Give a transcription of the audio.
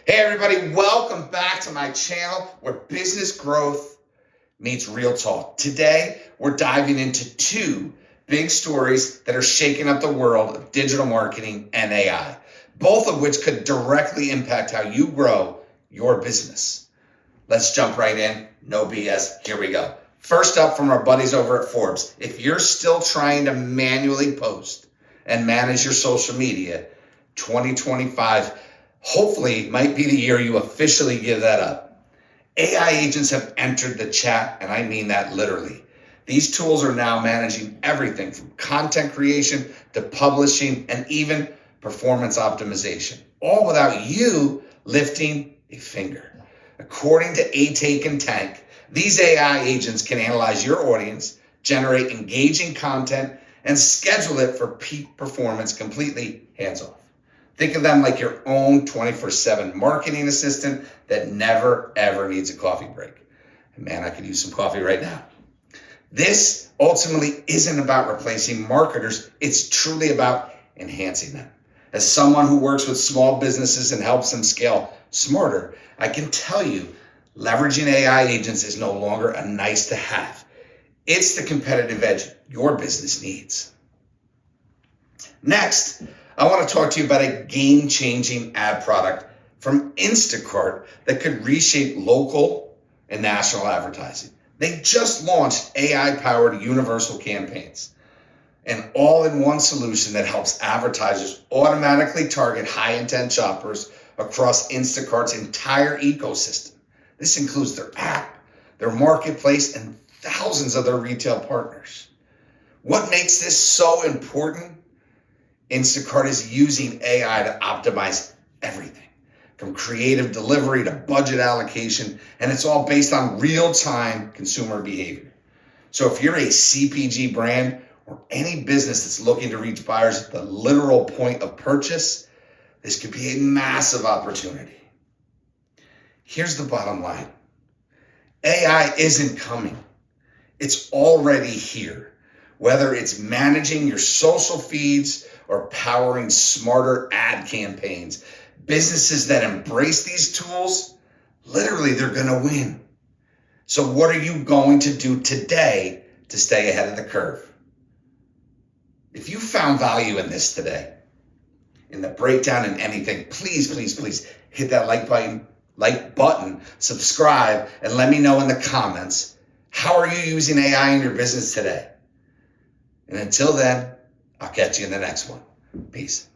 Hey everybody, welcome back to my channel where business growth meets real talk. Today, we're diving into two big stories that are shaking up the world of digital marketing and AI, both of which could directly impact how you grow your business. Let's jump right in. No BS. Here we go. First up from our buddies over at Forbes, if you're still trying to manually post and manage your social media, 2025 hopefully might be the year you officially give that up. AI agents have entered the chat, and I mean that literally. These tools are now managing everything from content creation to publishing and even performance optimization, all without you lifting a finger. According to A-Take and Tank, these AI agents can analyze your audience, generate engaging content, and schedule it for peak performance completely hands-off. Think of them like your own 24/7 marketing assistant that never, ever needs a coffee break. And man, I could use some coffee right now. This ultimately isn't about replacing marketers. It's truly about enhancing them. As someone who works with small businesses and helps them scale smarter, I can tell you leveraging AI agents is no longer a nice to have. It's the competitive edge your business needs. Next, I want to talk to you about a game-changing ad product from Instacart that could reshape local and national advertising. They just launched AI-powered universal campaigns, an all-in-one solution that helps advertisers automatically target high-intent shoppers across Instacart's entire ecosystem. This includes their app, their marketplace, and thousands of their retail partners. What makes this so important? Instacart is using AI to optimize everything, from creative delivery to budget allocation, and it's all based on real-time consumer behavior. So if you're a CPG brand or any business that's looking to reach buyers at the literal point of purchase, this could be a massive opportunity. Here's the bottom line. AI isn't coming. It's already here. Whether it's managing your social feeds or powering smarter ad campaigns, businesses that embrace these tools, literally they're going to win. So what are you going to do today to stay ahead of the curve? If you found value in this today, in the breakdown and anything, please hit that like button, subscribe, and let me know in the comments, how are you using AI in your business today? And until then, I'll catch you in the next one. Peace.